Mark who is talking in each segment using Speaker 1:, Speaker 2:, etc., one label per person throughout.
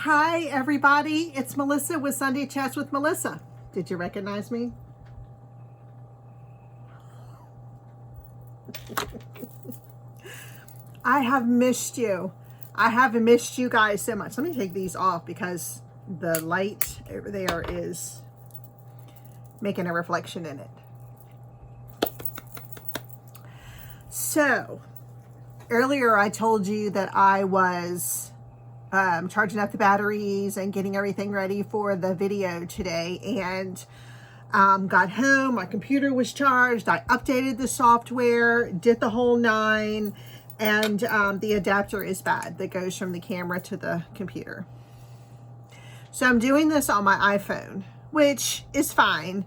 Speaker 1: Hi, everybody. It's Melissa with Sunday Chats with Melissa. Did you recognize me? I have missed you. I have missed you guys so much. Let me take these off because the light over there is making a reflection in it. So, earlier I told you that I was charging up the batteries and getting everything ready for the video today, and got home, my computer was charged, I updated the software, did the whole nine, and the adapter is bad that goes from the camera to the computer. So I'm doing this on my iPhone, which is fine,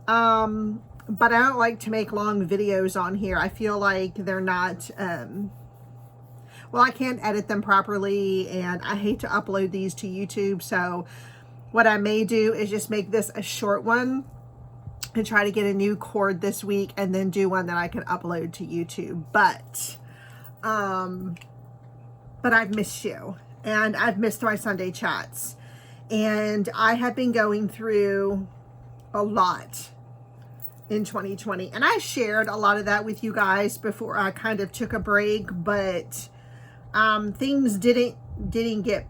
Speaker 1: but I don't like to make long videos on here. I feel like they're not well, I can't edit them properly, and I hate to upload these to YouTube. So what I may do is just make this a short one and try to get a new cord this week and then do one that I can upload to YouTube. But I've missed you, and I've missed my Sunday chats, and I have been going through a lot in 2020, and I shared a lot of that with you guys before I kind of took a break, but things didn't get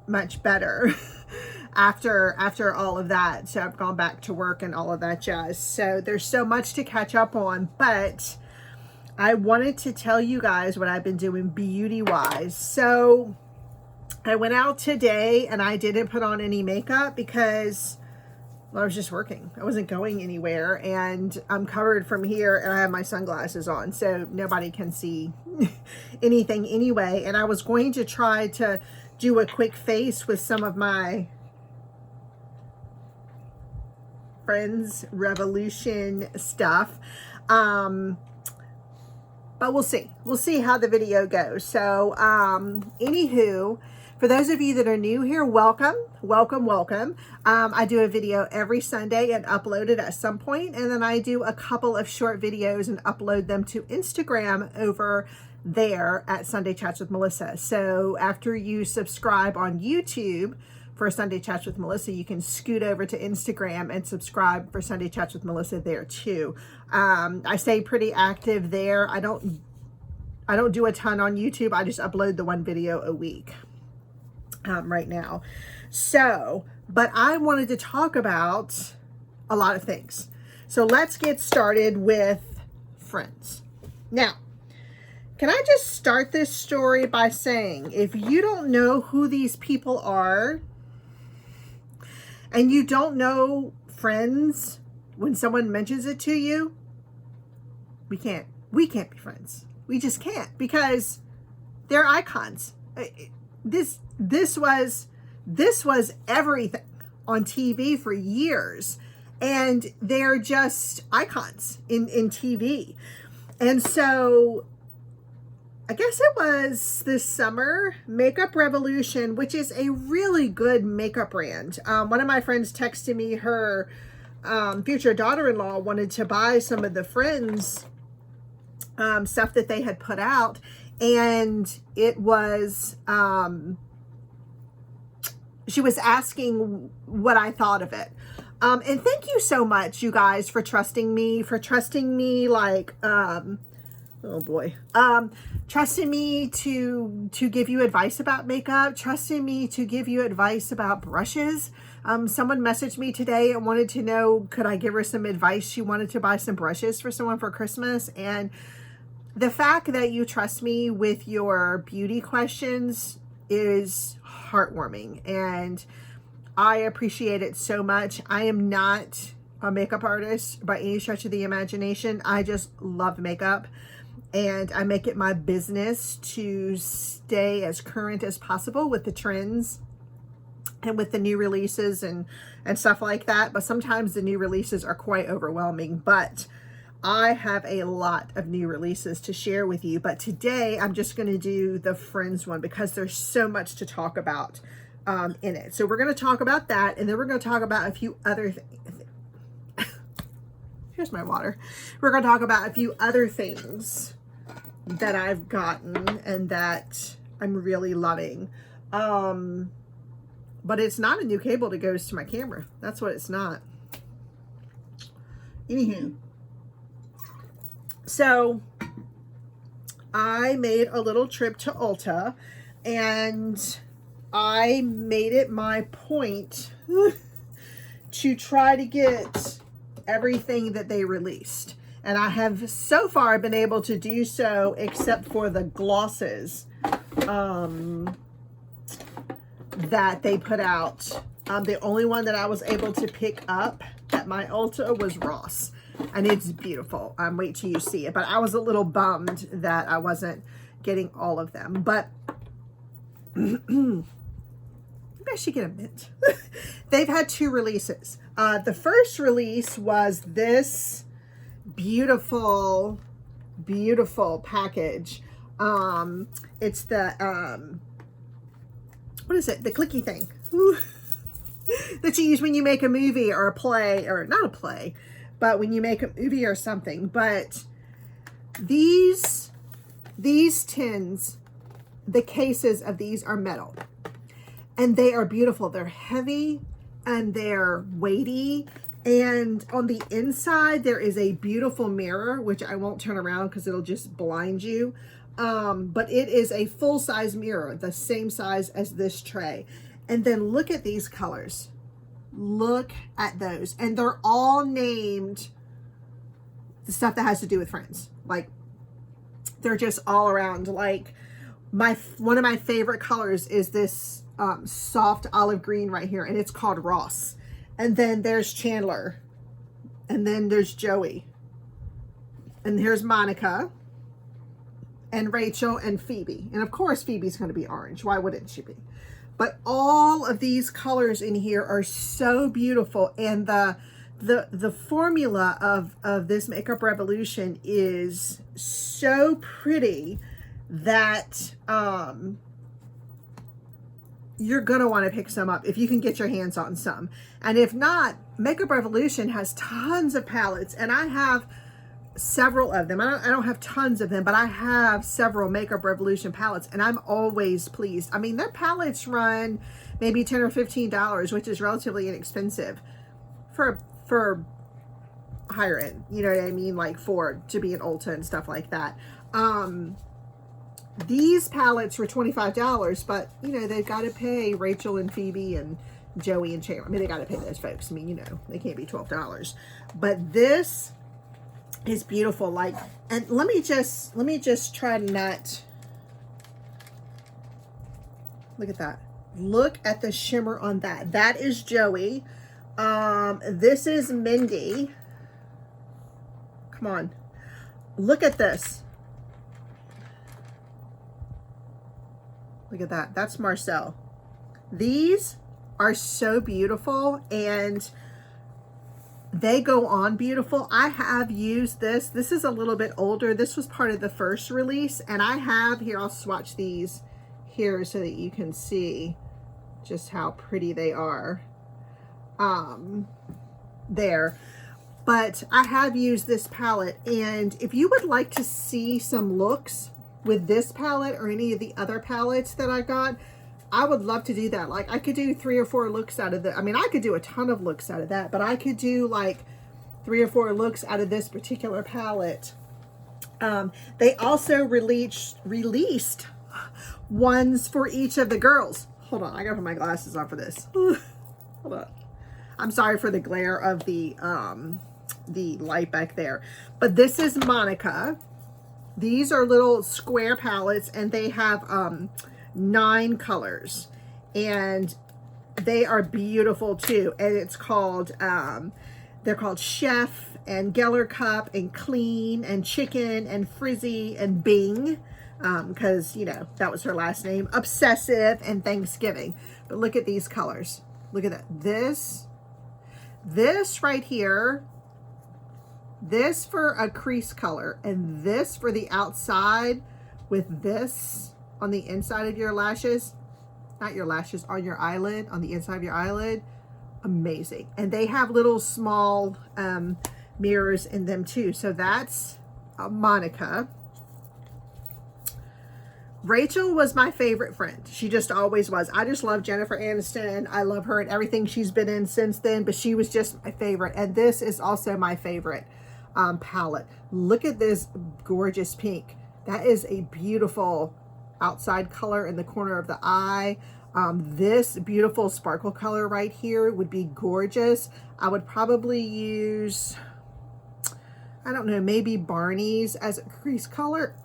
Speaker 1: much better after all of that. So I've gone back to work and all of that jazz. So there's so much to catch up on, but I wanted to tell you guys what I've been doing beauty wise. So I went out today and I didn't put on any makeup because, well, I was just working. I wasn't going anywhere, and I'm covered from here and I have my sunglasses on, so nobody can see anything anyway. And I was going to try to do a quick face with some of my Friends Revolution stuff. But we'll see. We'll see how the video goes. So, anywho, for those of you that are new here, welcome, welcome, welcome. I do a video every Sunday and upload it at some point, and then I do a couple of short videos and upload them to Instagram over there at Sunday Chats with Melissa. So after you subscribe on YouTube for Sunday Chats with Melissa, you can scoot over to Instagram and subscribe for Sunday Chats with Melissa there too. I stay pretty active there. I don't do a ton on YouTube. I just upload the one video a week right now. So, but I wanted to talk about a lot of things. So let's get started with Friends. Now, can I just start this story by saying, if you don't know who these people are, and you don't know Friends, when someone mentions it to you, we can't be friends. We just can't, because they're icons. This was everything on TV for years, and they're just icons in TV. And so I guess it was this summer, Makeup Revolution, which is a really good makeup brand. One of my friends texted me her future daughter-in-law wanted to buy some of the Friends stuff that they had put out, and it was she was asking what I thought of it. And thank you so much, you guys, for trusting me like oh boy. Trusting me to give you advice about makeup, trusting me to give you advice about brushes. Someone messaged me today and wanted to know, could I give her some advice? She wanted to buy some brushes for someone for Christmas. And the fact that you trust me with your beauty questions is heartwarming, and I appreciate it so much. I am not a makeup artist by any stretch of the imagination. I just love makeup, and I make it my business to stay as current as possible with the trends and with the new releases and stuff like that. But sometimes the new releases are quite overwhelming, but I have a lot of new releases to share with you. But today I'm just going to do the Friends one because there's so much to talk about in it. So we're going to talk about that, and then we're going to talk about a few other things. Here's my water. We're going to talk about a few other things that I've gotten and that I'm really loving. but it's not a new cable that goes to my camera. That's what it's not. Anywho, so I made a little trip to Ulta, and I made it my point to try to get everything that they released. And I have so far been able to do so, except for the glosses that they put out. The only one that I was able to pick up at my Ulta was Ross. And it's beautiful. Wait till you see it. But I was a little bummed that I wasn't getting all of them. But maybe I should get a mint. They've had 2 releases. The first release was this beautiful, beautiful package. It's the, what is it? The clicky thing that you use when you make a movie or a play, or not a play, but when you make a movie or something. But these tins, the cases of these are metal, and they are beautiful. They're heavy and they're weighty. And on the inside, there is a beautiful mirror, which I won't turn around because it'll just blind you. But it is a full-size mirror, the same size as this tray. And then look at these colors. Look at those. And they're all named the stuff that has to do with Friends. Like, they're just all around. Like, one of my favorite colors is this soft olive green right here, and it's called Ross. And then there's Chandler, and then there's Joey, and here's Monica, and Rachel, and Phoebe. And of course Phoebe's going to be orange. Why wouldn't she be? But all of these colors in here are so beautiful. And the formula of this Makeup Revolution is so pretty that you're going to want to pick some up if you can get your hands on some. And if not, Makeup Revolution has tons of palettes, and I have several of them. I don't have tons of them, but I have several Makeup Revolution palettes, and I'm always pleased. I mean, their palettes run maybe $10 or $15, which is relatively inexpensive for higher end. You know what I mean? Like to be an Ulta and stuff like that. These palettes were $25, but you know, they've got to pay Rachel and Phoebe and Joey and Chandler. I mean, they got to pay those folks. I mean, you know, they can't be $12. But this is beautiful. Like, and let me just try to not look at that. Look at the shimmer on that. That is Joey. This is Mindy. Come on. Look at this. Look at that. That's Marcel. These are so beautiful, and they go on beautiful. I have used this. This is a little bit older. This was part of the first release, and I have here, I'll swatch these here so that you can see just how pretty they are. There. But I have used this palette, and if you would like to see some looks with this palette or any of the other palettes that I got, I would love to do that. Like, I could do 3 or 4 looks out of the, I mean, I could do a ton of looks out of that, but I could do like 3 or 4 looks out of this particular palette. They also released ones for each of the girls. Hold on, I gotta put my glasses on for this. Hold on. I'm sorry for the glare of the light back there. But this is Monica. These are little square palettes, and they have 9 colors, and they are beautiful too. And it's called they're called Chef and Geller Cup and Clean and Chicken and Frizzy and Bing, because you know that was her last name, Obsessive and Thanksgiving. But look at these colors. Look at that. This right here, this for a crease color, and this for the outside with this on the inside of your lashes, not your lashes, on your eyelid, on the inside of your eyelid. Amazing. And they have little small mirrors in them too. So that's Monica. Rachel was my favorite friend. She just always was. I just love Jennifer Aniston. I love her and everything she's been in since then, but she was just my favorite. And this is also my favorite palette. Look at this gorgeous pink. That is a beautiful outside color in the corner of the eye. This beautiful sparkle color right here would be gorgeous. I would probably use, I don't know, maybe Barney's as a crease color.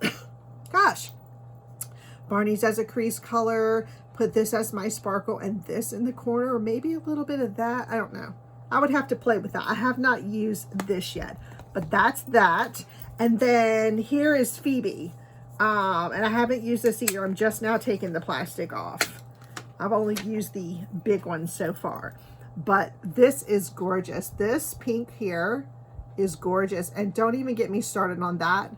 Speaker 1: Gosh. Barney's as a crease color, put this as my sparkle and this in the corner, or maybe a little bit of that. I don't know. I would have to play with that. I have not used this yet, but that's that. And then here is Phoebe. And I haven't used this either. I'm just now taking the plastic off. I've only used the big one so far, but this is gorgeous. This pink here is gorgeous. And don't even get me started on that.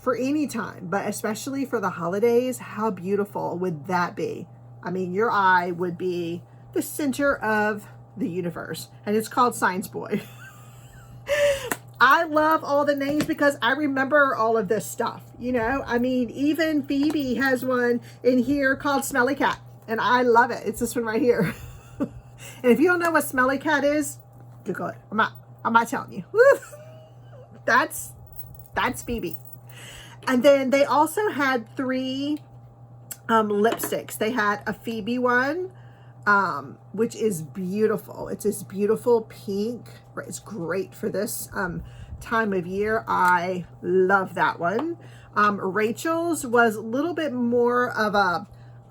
Speaker 1: For any time, but especially for the holidays, how beautiful would that be? I mean, your eye would be the center of the universe, and it's called Science Boy. I love all the names because I remember all of this stuff, you know? I mean, even Phoebe has one in here called Smelly Cat, and I love it. It's this one right here. And if you don't know what Smelly Cat is, Google it. I'm not telling you. That's Phoebe. And then they also had 3 lipsticks. They had a Phoebe one, which is beautiful. It's this beautiful pink. It's great for this time of year. I love that one. Rachel's was a little bit more of a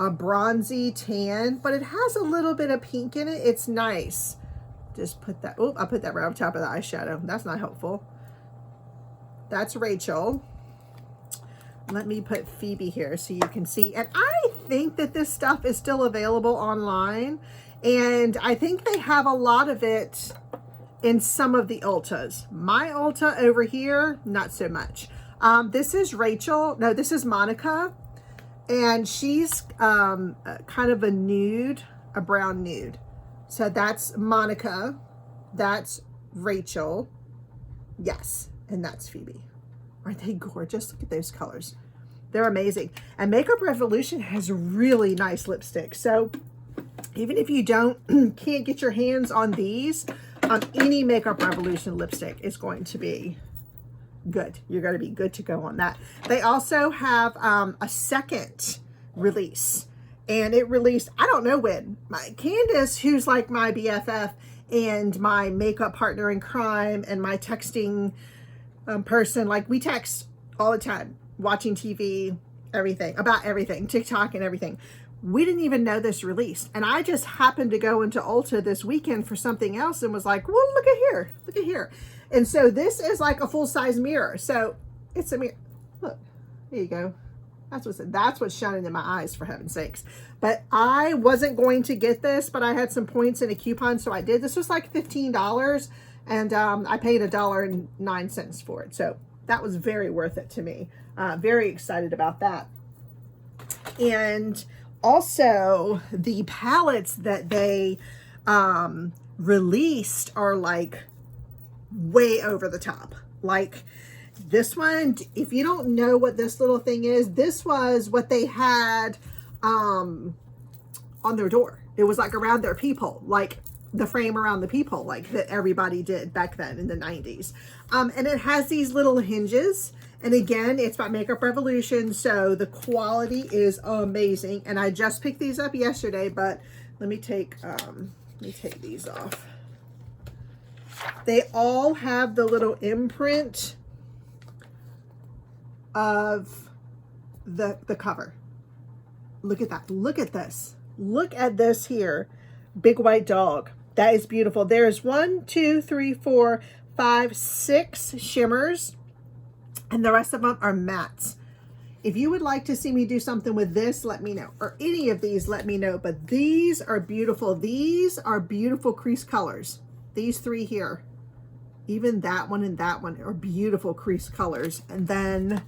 Speaker 1: bronzy tan, but it has a little bit of pink in it. It's nice. Just put that, oh, I put that right on top of the eyeshadow. That's not helpful. That's Rachel. Let me put Phoebe here so you can see. And I think that this stuff is still available online. And I think they have a lot of it in some of the Ultas. My Ulta over here, not so much. This is Rachel. No, this is Monica. And she's kind of a nude, a brown nude. So that's Monica. That's Rachel. Yes. And that's Phoebe. Aren't they gorgeous? Look at those colors. They're amazing. And Makeup Revolution has really nice lipsticks. So even if you can't get your hands on these, any Makeup Revolution lipstick is going to be good. You're going to be good to go on that. They also have a second release. And it released, I don't know when. Candace, who's like my BFF and my makeup partner in crime and my texting person, like we text all the time, watching TV, everything, about everything, TikTok and everything. We didn't even know this released. And I just happened to go into Ulta this weekend for something else and was like, well, look at here. And so this is like a full-size mirror. So it's a mirror. Look, there you go. That's what's shining in my eyes, for heaven's sakes. But I wasn't going to get this, but I had some points in a coupon, so I did. This was like $15. And I paid $1.09 for it. So that was very worth it to me. Very excited about that. And also the palettes that they released are like way over the top. Like this one, if you don't know what this little thing is, this was what they had on their door. It was like around their peephole, like the frame around the peephole, like that everybody did back then in the 90s. And it has these little hinges. And again, it's by Makeup Revolution, so the quality is amazing. And I just picked these up yesterday, but let me take these off. They all have the little imprint of the cover. Look at that. Look at this. Look at this here. Big white dog. That is beautiful. There's 1, 2, 3, 4, 5, 6 shimmers, and the rest of them are mattes. If you would like to see me do something with this, let me know. Or any of these, let me know. But these are beautiful. These are beautiful crease colors. These 3 here. Even that one and that one are beautiful crease colors. And then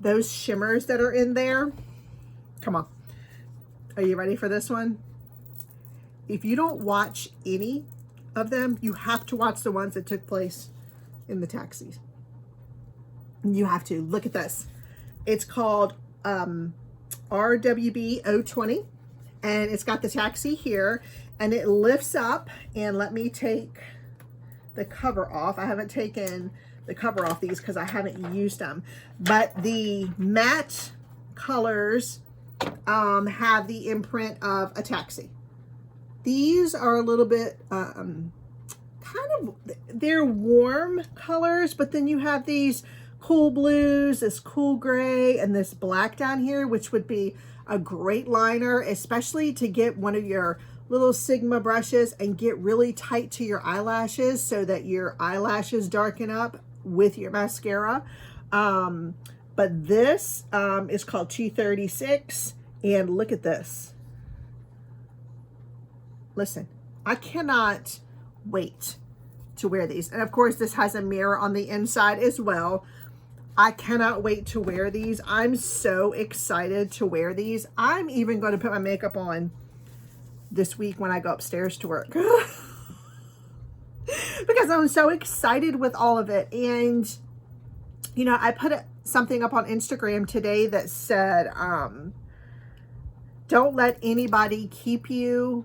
Speaker 1: those shimmers that are in there. Come on. Are you ready for this one? If you don't watch any of them, you have to watch the ones that took place in the taxis. You have to. Look at this. It's called RWB 020, and it's got the taxi here, and it lifts up. And let me take the cover off. I haven't taken the cover off these because I haven't used them, but the matte colors have the imprint of a taxi. These are a little bit kind of, they're warm colors, but then you have these cool blues, this cool gray, and this black down here, which would be a great liner, especially to get one of your little Sigma brushes and get really tight to your eyelashes so that your eyelashes darken up with your mascara. But this is called 236, and look at this. Listen, I cannot wait to wear these. And of course, this has a mirror on the inside as well. I cannot wait to wear these. I'm so excited to wear these. I'm even going to put my makeup on this week when I go upstairs to work. Because I'm so excited with all of it. And, you know, I put something up on Instagram today that said, don't let anybody keep you,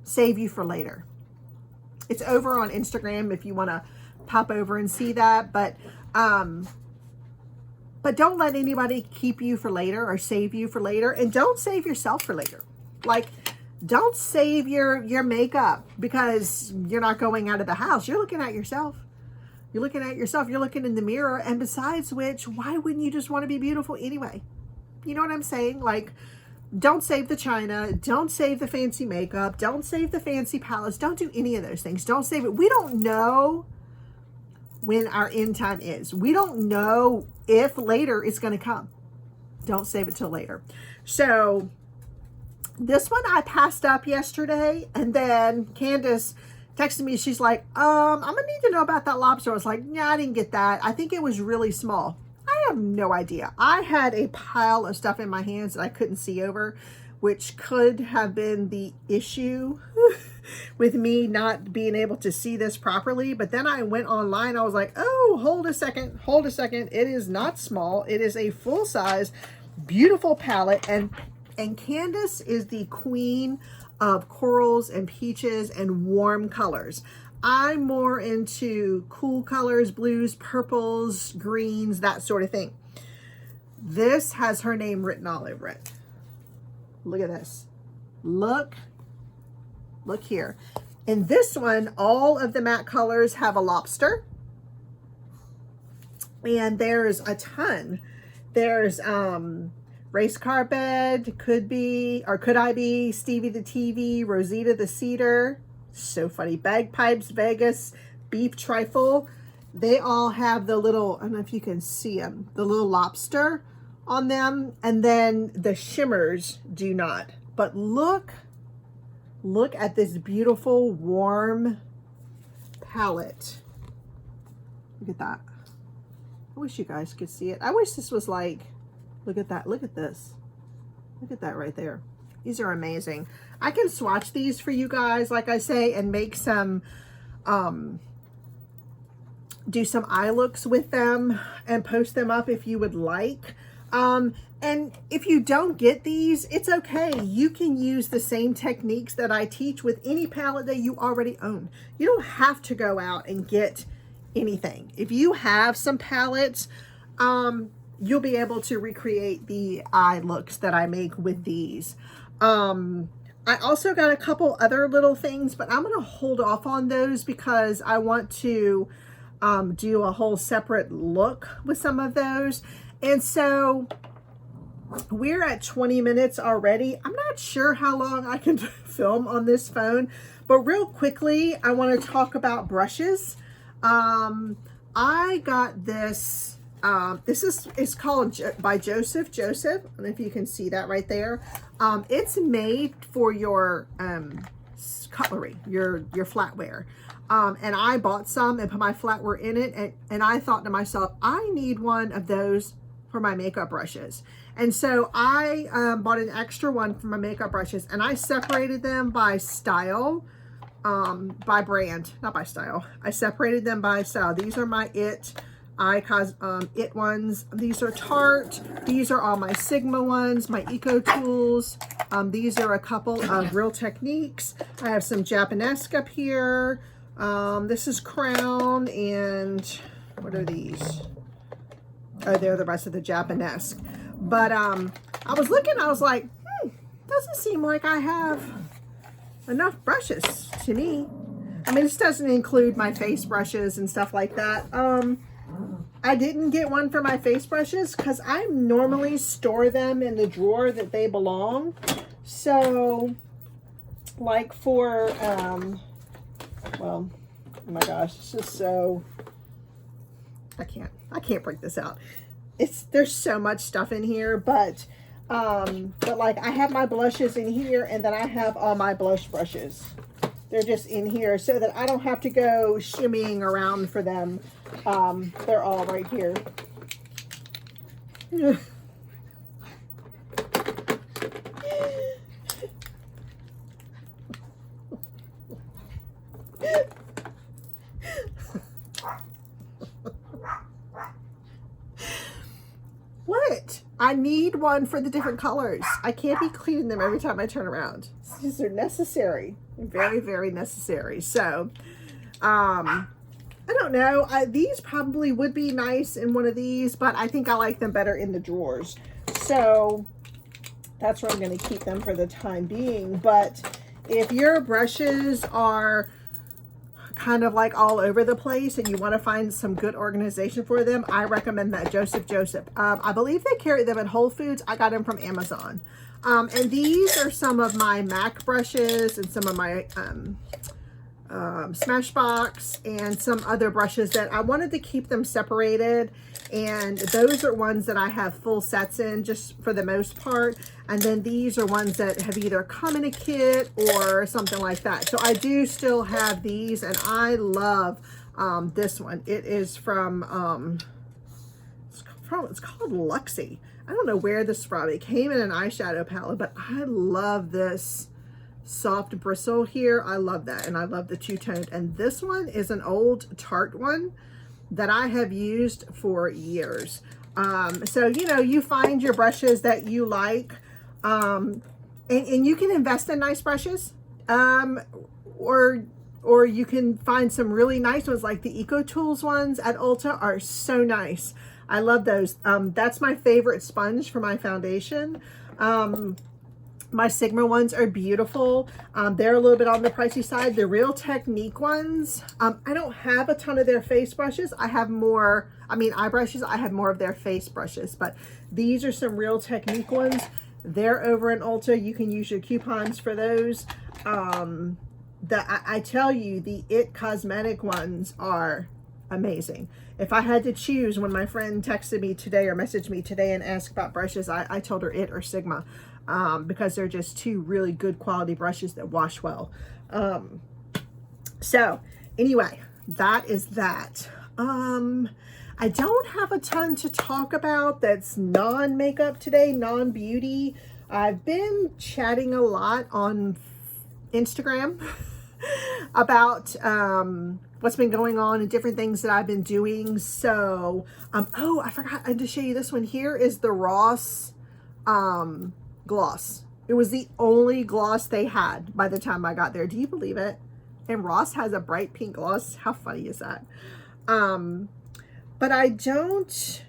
Speaker 1: save you for later. It's over on Instagram if you want to pop over and see that, but don't let anybody keep you for later or save you for later, and don't save yourself for later. Like, don't save your makeup because you're not going out of the house. You're looking at yourself. You're looking at yourself. You're looking in the mirror, and besides which, why wouldn't you just want to be beautiful anyway? You know what I'm saying? Like, don't save the china. Don't save the fancy makeup. Don't save the fancy palettes. Don't do any of those things. Don't save it. We don't know when our end time is. We don't know if later it's going to come. Don't save it till later. So this one I passed up yesterday, and then Candace texted me. She's like, I'm gonna need to know about that lobster. I was like, yeah, I didn't get that. I think it was really small. I have no idea. I had a pile of stuff in my hands that I couldn't see over, which could have been the issue with me not being able to see this properly. But then I went online. I was like, oh, hold a second. It is not small. It is a full size, beautiful palette. And Candace is the queen of corals and peaches and warm colors. I'm more into cool colors, blues, purples, greens, that sort of thing. This has her name written all over it. Look at this. Look here. In this one, all of the matte colors have a lobster. And there's a ton. There's Race Car Bed, Could I Be, Stevie the TV, Rosita the Cedar. So funny. Bagpipes, Vegas, Beef Trifle. They all have the little, I don't know if you can see them, the little lobster on them. And then the shimmers do not. But look at this beautiful warm palette. Look at that. I wish you guys could see it. I wish this was like, look at that. Look at this. Look at that right there. These are amazing. I can swatch these for you guys, like I say, and make some, do some eye looks with them and post them up if you would like. And if you don't get these, it's okay. You can use the same techniques that I teach with any palette that you already own. You don't have to go out and get anything. If you have some palettes, you'll be able to recreate the eye looks that I make with these. I also got a couple other little things, but I'm going to hold off on those because I want to do a whole separate look with some of those. And so we're at 20 minutes already. I'm not sure how long I can film on this phone, but real quickly, I want to talk about brushes. I got this. This is called by Joseph. I don't know if you can see that right there. It's made for your cutlery, your flatware. And I bought some and put my flatware in it. And I thought to myself, I need one of those for my makeup brushes. And so I bought an extra one for my makeup brushes, and I separated them by style, by brand, not by style. I separated them by style. These are my It ones. These are Tarte. These are all my Sigma ones, my Eco Tools. These are a couple of Real Techniques. I have some Japanesque up here. This is Crown, and what are these? Oh, they're the rest of the Japanesque. But I was looking, I was like, doesn't seem like I have enough brushes to me. I mean, this doesn't include my face brushes and stuff like that. I didn't get one for my face brushes because I normally store them in the drawer that they belong. So, like for, well, oh my gosh, it's just so, I can't break this out. There's so much stuff in here, but like I have my blushes in here, and then I have all my blush brushes. They're just in here so that I don't have to go shimmying around for them. They're all right here. What? I need one for the different colors. I can't be cleaning them every time I turn around. These are necessary. Very, very necessary. So, I don't know. These probably would be nice in one of these, but I think I like them better in the drawers. So, that's where I'm going to keep them for the time being. But if your brushes are kind of like all over the place and you want to find some good organization for them, I recommend that Joseph. I believe they carry them at Whole Foods. I got them from Amazon. And these are some of my MAC brushes and some of my Smashbox and some other brushes that I wanted to keep them separated. And those are ones that I have full sets in just for the most part. And then these are ones that have either come in a kit or something like that. So I do still have these, and I love this one. It is from, it's called Luxie. I don't know where this is from. It came in an eyeshadow palette, but I love this soft bristle here. I love that, and I love the two-toned. And this one is an old Tarte one that I have used for years. So, you know, you find your brushes that you like, and you can invest in nice brushes, or you can find some really nice ones, like the Eco Tools ones at Ulta are so nice. I love those. That's my favorite sponge for my foundation. My Sigma ones are beautiful. They're a little bit on the pricey side. The Real Technique ones, I don't have a ton of their face brushes. I have more, eye brushes. I have more of their face brushes, but these are some Real Technique ones. They're over in Ulta. You can use your coupons for those. I tell you, the It Cosmetic ones are amazing. If I had to choose, when my friend texted me today or messaged me today and asked about brushes, I told her It or Sigma. Because they're just two really good quality brushes that wash well. So anyway, that is that. I don't have a ton to talk about that's non-makeup today, non-beauty. I've been chatting a lot on Instagram about what's been going on and different things that I've been doing. So, oh, I forgot to show you this one. Here is the Ross gloss. It was the only gloss they had by the time I got there. Do you believe it? And Ross has a bright pink gloss. How funny is that? But I don't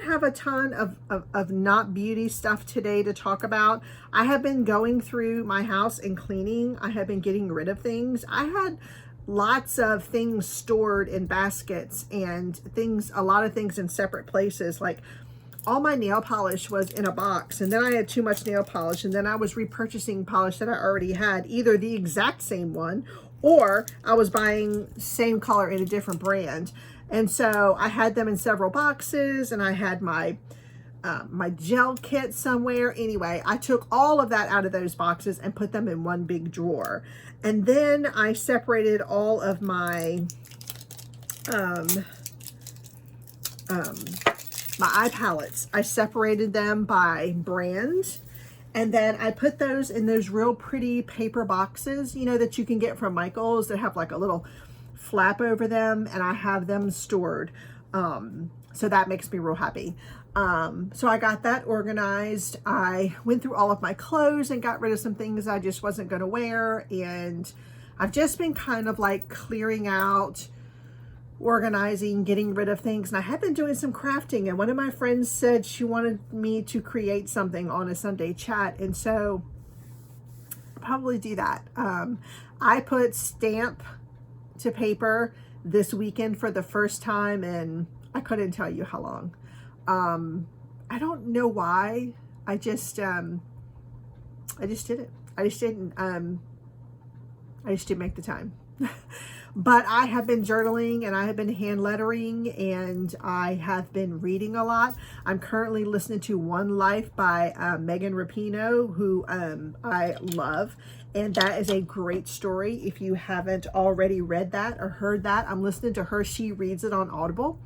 Speaker 1: have a ton of not beauty stuff today to talk about. I have been going through my house and cleaning. I have been getting rid of things. I had lots of things stored in baskets and a lot of things in separate places. Like all my nail polish was in a box, and then I had too much nail polish, and then I was repurchasing polish that I already had, either the exact same one or I was buying same color in a different brand. And so I had them in several boxes, and I had my my gel kit somewhere. Anyway, I took all of that out of those boxes and put them in one big drawer. And then I separated all of my my eye palettes. I separated them by brand, and then I put those in those real pretty paper boxes, you know, that you can get from Michael's that have like a little flap over them, and I have them stored. So that makes me real happy. So I got that organized. I went through all of my clothes and got rid of some things I just wasn't going to wear. And I've just been kind of like clearing out, organizing, getting rid of things. And I have been doing some crafting. And one of my friends said she wanted me to create something on a Sunday chat. And so I'll probably do that. I put stamp to paper this weekend for the first time, and I couldn't tell you how long. I don't know why. I just did it. I just didn't make the time. But I have been journaling, and I have been hand lettering, and I have been reading a lot. I'm currently listening to One Life by Megan Rapinoe, who I love. And that is a great story. If you haven't already read that or heard that, I'm listening to her. She reads it on Audible.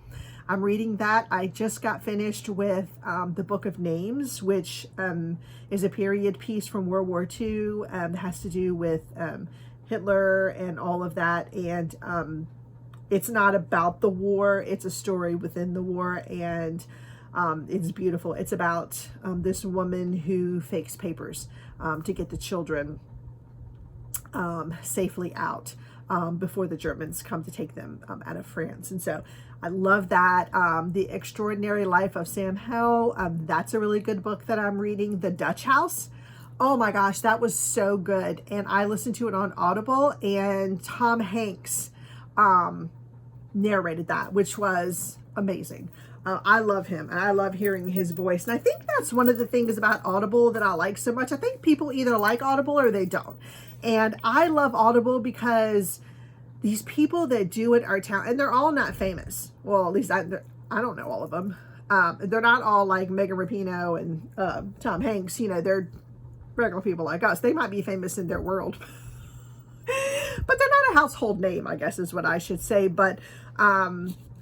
Speaker 1: I'm reading that. I just got finished with the Book of Names, which is a period piece from World War II. That has to do with Hitler and all of that. And it's not about the war. It's a story within the war. And it's beautiful. It's about this woman who fakes papers to get the children safely out before the Germans come to take them out of France. And so I love that. The Extraordinary Life of Sam Hell. That's a really good book that I'm reading. The Dutch House. Oh my gosh, that was so good. And I listened to it on Audible, and Tom Hanks narrated that, which was amazing. I love him, and I love hearing his voice. And I think that's one of the things about Audible that I like so much. I think people either like Audible or they don't. And I love Audible because these people that do it are talented, and they're all not famous. Well, at least I don't know all of them. They're not all like Megan Rapinoe and Tom Hanks. You know, they're regular people like us. They might be famous in their world, but they're not a household name, I guess is what I should say. But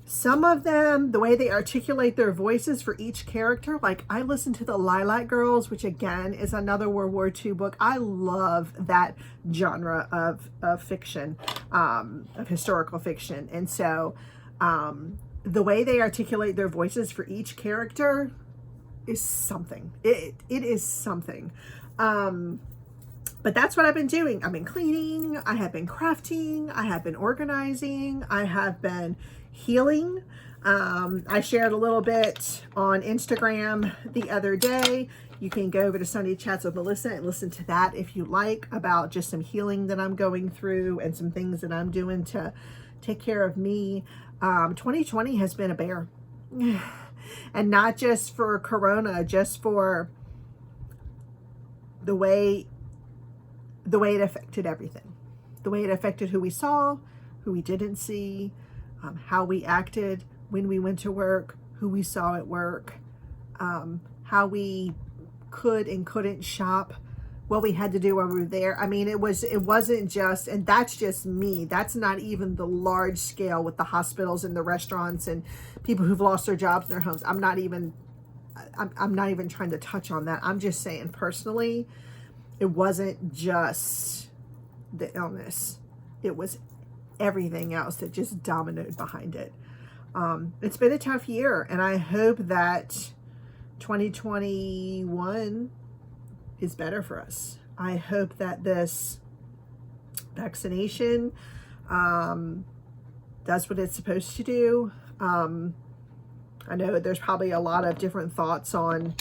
Speaker 1: some of them, the way they articulate their voices for each character, like I listened to the Lilac Girls, which again is another World War II book. I love that genre of fiction, of historical fiction. And so the way they articulate their voices for each character is something. It is something. But that's what I've been doing. I've been cleaning, I have been crafting, I have been organizing, I have been healing. I shared a little bit on Instagram the other day. You can go over to Sunday Chats with Melissa and listen to that if you like, about just some healing that I'm going through and some things that I'm doing to take care of me. 2020 has been a bear. And not just for Corona, just for the way it affected everything. The way it affected who we saw, who we didn't see, how we acted when we went to work, who we saw at work, how we could and couldn't shop, what we had to do while we were there. I mean, it wasn't just, and that's just me. That's not even the large scale with the hospitals and the restaurants and people who've lost their jobs and their homes. I'm not even trying to touch on that. I'm just saying personally, it wasn't just the illness. It was everything else that just dominoed behind it. It's been a tough year, and I hope that 2021 is better for us. I hope that this vaccination does what it's supposed to do. I know there's probably a lot of different thoughts on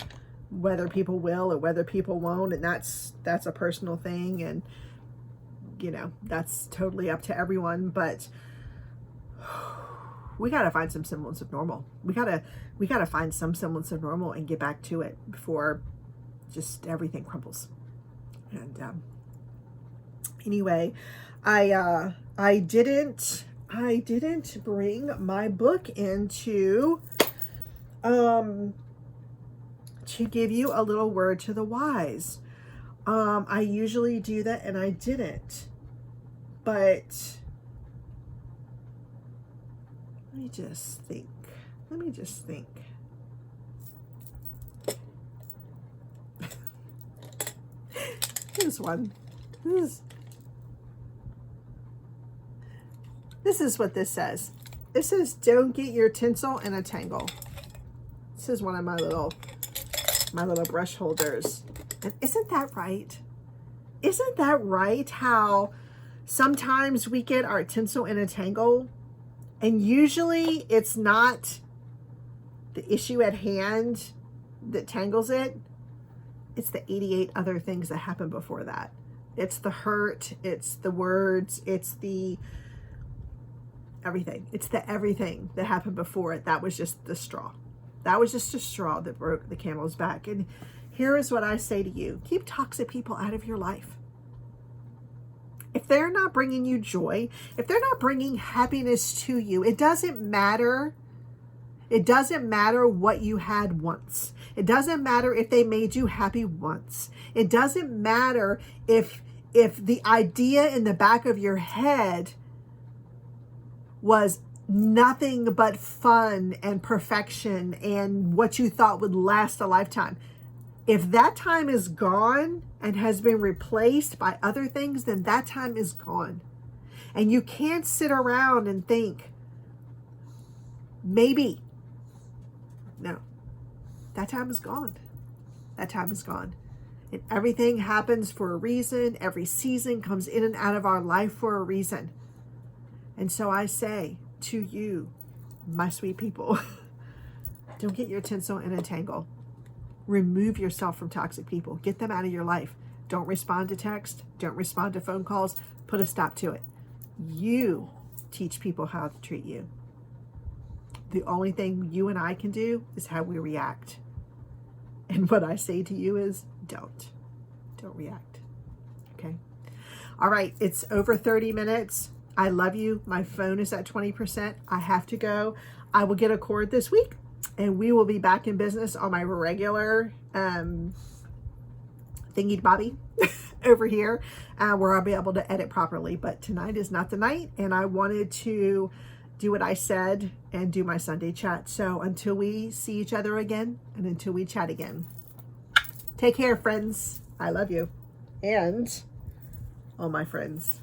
Speaker 1: whether people will or whether people won't, and that's a personal thing, and you know, that's totally up to everyone. But we got to find some semblance of normal. We got to find some semblance of normal and get back to it before just everything crumbles. And anyway, I didn't bring my book in to give you a little word to the wise. I usually do that, and I didn't. But let me just think. Here's one. This This is what this says. It says, don't get your tinsel in a tangle. This is one of my little brush holders. And isn't that right? Isn't that right how sometimes we get our tinsel in a tangle, and usually it's not the issue at hand that tangles it. It's the 88 other things that happen before that. It's the hurt, it's the words, it's the everything. It's the everything that happened before it. That was just the straw. That was just a straw that broke the camel's back. And here is what I say to you. Keep toxic people out of your life. If they're not bringing you joy, if they're not bringing happiness to you, it doesn't matter. It doesn't matter what you had once. It doesn't matter if they made you happy once. It doesn't matter if the idea in the back of your head was nothing but fun and perfection and what you thought would last a lifetime. If that time is gone and has been replaced by other things, then that time is gone. And you can't sit around and think, maybe. No, that time is gone. That time is gone. And everything happens for a reason. Every season comes in and out of our life for a reason. And so I say to you, my sweet people, don't get your tinsel in a tangle. Remove yourself from toxic people. Get them out of your life. Don't respond to text. Don't respond to phone calls. Put a stop to it. You teach people how to treat you. The only thing you and I can do is how we react. And what I say to you is don't react. Okay. All right. It's over 30 minutes. I love you. My phone is at 20%. I have to go. I will get a cord this week and we will be back in business on my regular thingy bobby over here where I'll be able to edit properly. But tonight is not the night, and I wanted to do what I said and do my Sunday chat. So until we see each other again and until we chat again, take care, friends. I love you. And all my friends.